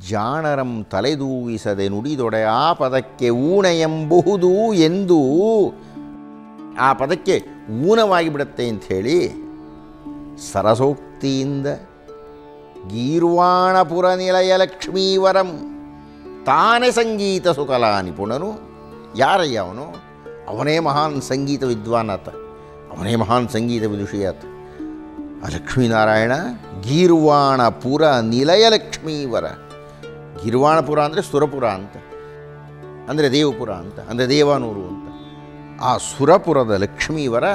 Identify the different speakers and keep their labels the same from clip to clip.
Speaker 1: ಜಾಣರಂ ತಲೆದೂವಿಸದೆ ನುಡಿದೊಡೆ ಆ ಪದಕ್ಕೆ ಊಣೆಯೆಂಬಹುದು ಎಂದು ಆ ಪದಕ್ಕೆ ಊನವಾಗಿ ಬಿಡುತ್ತೆ ಅಂಥೇಳಿ ಸರಸೋಕ್ತಿಯಿಂದ ಗೀರ್ವಾಣಪುರ ನಿಲಯ ಲಕ್ಷ್ಮೀವರಂ ತಾನೇ ಸಂಗೀತ ಸುಕಲಾ ನಿಪುಣನು. ಯಾರಯ್ಯ ಅವನು? ಅವನೇ ಮಹಾನ್ ಸಂಗೀತ ವಿದ್ವಾನಾತ, ಅವನೇ ಮಹಾನ್ ಸಂಗೀತ ವಿದುಷಿಯಾತ. ಆ ಲಕ್ಷ್ಮೀನಾರಾಯಣ ಗೀರ್ವಾಣಪುರ ನಿಲಯ ಲಕ್ಷ್ಮೀವರ. ಗೀರ್ವಾಣಪುರ ಅಂದರೆ ಸುರಪುರ ಅಂತ, ಅಂದರೆ ದೇವಪುರ ಅಂತ, ಅಂದರೆ ದೇವಾನೂರು ಅಂತ. ಆ ಸುರಪುರದ ಲಕ್ಷ್ಮೀವರ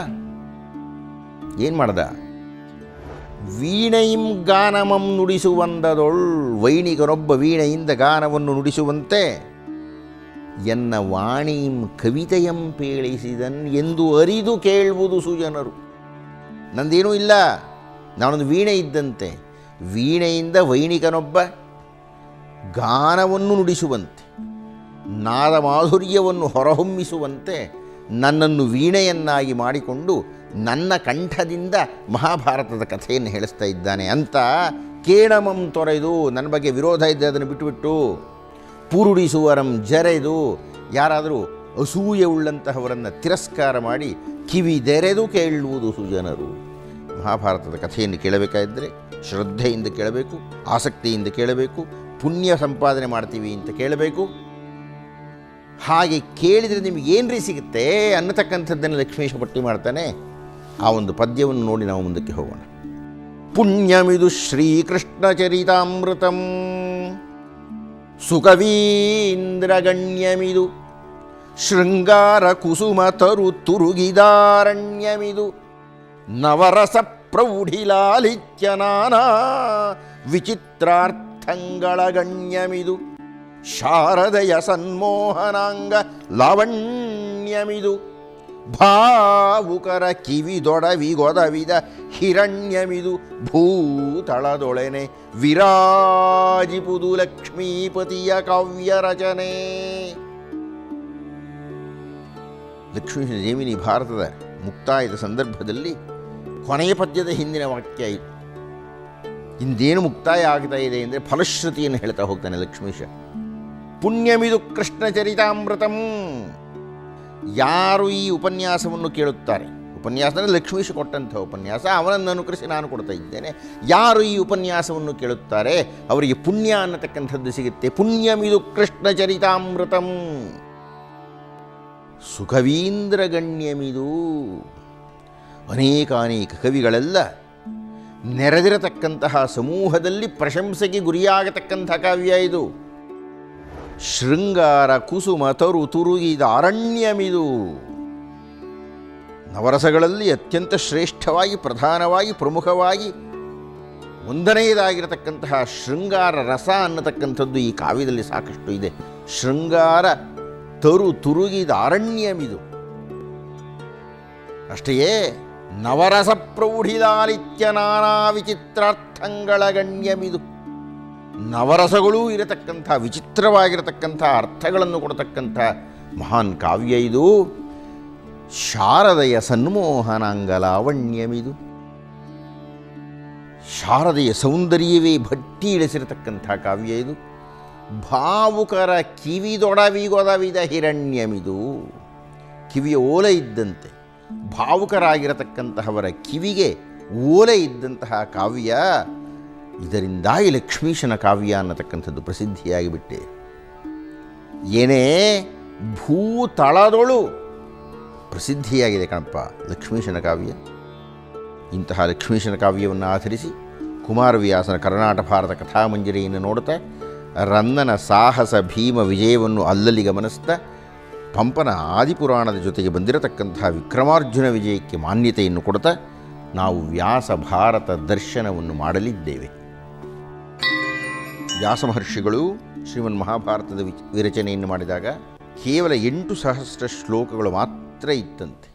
Speaker 1: ಏನು ಮಾಡ್ದ? ವೀಣೆಯಿಂ ಗಾನಮಂ ನುಡಿಸುವಂದದೊಳ್, ವೈಣಿಕನೊಬ್ಬ ವೀಣೆಯಿಂದ ಗಾನವನ್ನು ನುಡಿಸುವಂತೆ ಎನ್ನ ವಾಣಿಂ ಕವಿತೆಯಂ ಪೇಳಿಸಿದನ್ ಎಂದು ಅರಿದು ಕೇಳುವುದು ಸುಜನರು. ನಂದೇನೂ ಇಲ್ಲ, ನಾನೊಂದು ವೀಣೆ ಇದ್ದಂತೆ. ವೀಣೆಯಿಂದ ವೈಣಿಕನೊಬ್ಬ ಗಾನವನ್ನು ನುಡಿಸುವಂತೆ, ನಾದ ಮಾಧುರ್ಯವನ್ನು ಹೊರಹೊಮ್ಮಿಸುವಂತೆ ನನ್ನನ್ನು ವೀಣೆಯನ್ನಾಗಿ ಮಾಡಿಕೊಂಡು ನನ್ನ ಕಂಠದಿಂದ ಮಹಾಭಾರತದ ಕಥೆಯನ್ನು ಹೇಳಿಸ್ತಾ ಇದ್ದಾನೆ ಅಂತ ಕೇಣಮಂ ತೊರೆದು, ನನ್ನ ಬಗ್ಗೆ ವಿರೋಧ ಇದ್ದರೆ ಅದನ್ನು ಬಿಟ್ಟುಬಿಟ್ಟು, ಪುರುಡಿಸುವರಂ ಜರೆದು, ಯಾರಾದರೂ ಅಸೂಯೆ ಉಳ್ಳಂತಹವರನ್ನು ತಿರಸ್ಕಾರ ಮಾಡಿ ಕಿವಿದೆರೆದು ಕೇಳುವುದು ಸುಜನರು. ಮಹಾಭಾರತದ ಕಥೆಯನ್ನು ಕೇಳಬೇಕಾಗಿದ್ದರೆ ಶ್ರದ್ಧೆಯಿಂದ ಕೇಳಬೇಕು, ಆಸಕ್ತಿಯಿಂದ ಕೇಳಬೇಕು, ಪುಣ್ಯ ಸಂಪಾದನೆ ಮಾಡ್ತೀವಿ ಅಂತ ಕೇಳಬೇಕು. ಹಾಗೆ ಕೇಳಿದರೆ ನಿಮಗೇನ್ರಿ ಸಿಗುತ್ತೆ ಅನ್ನತಕ್ಕಂಥದ್ದನ್ನು ಲಕ್ಷ್ಮೀಶ ಪಟ್ಟಿ ಮಾಡ್ತಾನೆ. ಆ ಒಂದು ಪದ್ಯವನ್ನು ನೋಡಿ ನಾವು ಮುಂದಕ್ಕೆ ಹೋಗೋಣ. ಪುಣ್ಯಮಿದು ಶ್ರೀಕೃಷ್ಣ ಚರಿತಾಮೃತಂ ಸುಕವೀಂದ್ರಗಣ್ಯಮಿದು ಶೃಂಗಾರ ಕುಸುಮ ತರು ತುರುಗಿದಾರಣ್ಯಮಿದು ನವರಸ ಪ್ರೌಢಿಲಾಲಿತ್ಯ ನಾನಾ ವಿಚಿತ್ರಾರ್ಥಂಗಳ ಗಣ್ಯಮಿದು ಶಾರದೆಯ ಸನ್ಮೋಹನಾಂಗ ಲಾವಣ್ಯಮಿದು ಭಾವುಕರ ಕಿವಿದೊಡವಿಗೊದವಿದ ಹಿರಣ್ಯಮಿದು ಭೂತಳದೊಳೆನೆ ವಿರಾಜಿಪುದು ಲಕ್ಷ್ಮೀಪತಿಯ ಕಾವ್ಯ ರಚನೆ. ಲಕ್ಷ್ಮೀ ಜೈಮಿನಿ ಭಾರತದ ಮುಕ್ತಾಯದ ಸಂದರ್ಭದಲ್ಲಿ ಕೊನೆಯ ಪದ್ಯದ ಹಿಂದಿನ ವಾಕ್ಯ ಇದು. ಇಂದೇನು ಮುಕ್ತಾಯ ಆಗ್ತಾ ಇದೆ ಅಂದರೆ ಫಲಶ್ರುತಿಯನ್ನು ಹೇಳ್ತಾ ಹೋಗ್ತಾನೆ ಲಕ್ಷ್ಮೀಶ. ಪುಣ್ಯಮಿದು ಕೃಷ್ಣ ಚರಿತಾಮೃತಂ. ಯಾರು ಈ ಉಪನ್ಯಾಸವನ್ನು ಕೇಳುತ್ತಾರೆ, ಉಪನ್ಯಾಸ ಅಂದರೆ ಲಕ್ಷ್ಮೀಶ ಕೊಟ್ಟಂಥ ಉಪನ್ಯಾಸ, ಅವನನ್ನು ಅನುಕರಿಸಿ ನಾನು ಕೊಡ್ತಾ ಇದ್ದೇನೆ. ಯಾರು ಈ ಉಪನ್ಯಾಸವನ್ನು ಕೇಳುತ್ತಾರೆ ಅವರಿಗೆ ಪುಣ್ಯ ಅನ್ನತಕ್ಕಂಥದ್ದು ಸಿಗುತ್ತೆ. ಪುಣ್ಯಮಿದು ಕೃಷ್ಣ ಚರಿತಾಮೃತಂ ಸುಕವೀಂದ್ರಗಣ್ಯಮಿದು. ಅನೇಕಾನೇಕ ಕವಿಗಳೆಲ್ಲ ನೆರೆದಿರತಕ್ಕಂತಹ ಸಮೂಹದಲ್ಲಿ ಪ್ರಶಂಸೆಗೆ ಗುರಿಯಾಗತಕ್ಕಂಥ ಕಾವ್ಯ ಇದು. ಶೃಂಗಾರ ಕುಸುಮ ತರು ತುರುಗಿದ ಅರಣ್ಯಮಿದು. ನವರಸಗಳಲ್ಲಿ ಅತ್ಯಂತ ಶ್ರೇಷ್ಠವಾಗಿ, ಪ್ರಧಾನವಾಗಿ, ಪ್ರಮುಖವಾಗಿ ಒಂದನೆಯದಾಗಿರತಕ್ಕಂತಹ ಶೃಂಗಾರ ರಸ ಅನ್ನತಕ್ಕಂಥದ್ದು ಈ ಕಾವ್ಯದಲ್ಲಿ ಸಾಕಷ್ಟು ಇದೆ. ಶೃಂಗಾರ ತರು ತುರುಗಿದ ಅರಣ್ಯಮಿದು. ಅಷ್ಟೆಯೇ ನವರಸ ಪ್ರೌಢಿಲಾಲಿತ್ಯ ನಾನಾ ವಿಚಿತ್ರಾರ್ಥಂಗಳ ಗಣ್ಯಮಿದು. ನವರಸಗಳೂ ಇರತಕ್ಕಂಥ ವಿಚಿತ್ರವಾಗಿರತಕ್ಕಂಥ ಅರ್ಥಗಳನ್ನು ಕೊಡತಕ್ಕಂಥ ಮಹಾನ್ ಕಾವ್ಯ ಇದು. ಶಾರದೆಯ ಸನ್ಮೋಹನಾಂಗ ಲಾವಣ್ಯಮಿದು. ಶಾರದೆಯ ಸೌಂದರ್ಯವೇ ಭಟ್ಟಿ ಇಳಿಸಿರತಕ್ಕಂಥ ಕಾವ್ಯ ಇದು. ಭಾವುಕರ ಕಿವಿದೊಡವಿಗೊದವಿದ ಹಿರಣ್ಯಮಿದು. ಕಿವಿಯ ಓಲೆ ಇದ್ದಂತೆ ಭಾವುಕರಾಗಿರತಕ್ಕಂತಹವರ ಕಿವಿಗೆ ಓಲೆ ಇದ್ದಂತಹ ಕಾವ್ಯ. ಇದರಿಂದಾಗಿ ಲಕ್ಷ್ಮೀಶನ ಕಾವ್ಯ ಅನ್ನತಕ್ಕಂಥದ್ದು ಪ್ರಸಿದ್ಧಿಯಾಗಿಬಿಟ್ಟೆ. ಏನೇ ಭೂತಳದೊಳು ಪ್ರಸಿದ್ಧಿಯಾಗಿದೆ ಕಣಪ್ಪ ಲಕ್ಷ್ಮೀಶನ ಕಾವ್ಯ. ಇಂತಹ ಲಕ್ಷ್ಮೀಶನ ಕಾವ್ಯವನ್ನು ಆಧರಿಸಿ ಕುಮಾರವ್ಯಾಸನ ಕರ್ನಾಟ ಭಾರತ ಕಥಾಮಂಜರಿಯನ್ನು ನೋಡುತ್ತಾ, ರನ್ನನ ಸಾಹಸ ಭೀಮ ವಿಜಯವನ್ನು ಅಲ್ಲಲ್ಲಿ ಗಮನಿಸ್ತಾ, ಪಂಪನ ಆದಿಪುರಾಣದ ಜೊತೆಗೆ ಬಂದಿರತಕ್ಕಂತಹ ವಿಕ್ರಮಾರ್ಜುನ ವಿಜಯಕ್ಕೆ ಮಾನ್ಯತೆಯನ್ನು ಕೊಡ್ತಾ ನಾವು ವ್ಯಾಸ ಭಾರತ ದರ್ಶನವನ್ನು ಮಾಡಲಿದ್ದೇವೆ. ವ್ಯಾಸ ಮಹರ್ಷಿಗಳು ಶ್ರೀಮನ್ ಮಹಾಭಾರತದ ವಿರಚನೆಯನ್ನು ಮಾಡಿದಾಗ ಕೇವಲ 8,000 ಶ್ಲೋಕಗಳು ಮಾತ್ರ ಇತ್ತಂತೆ.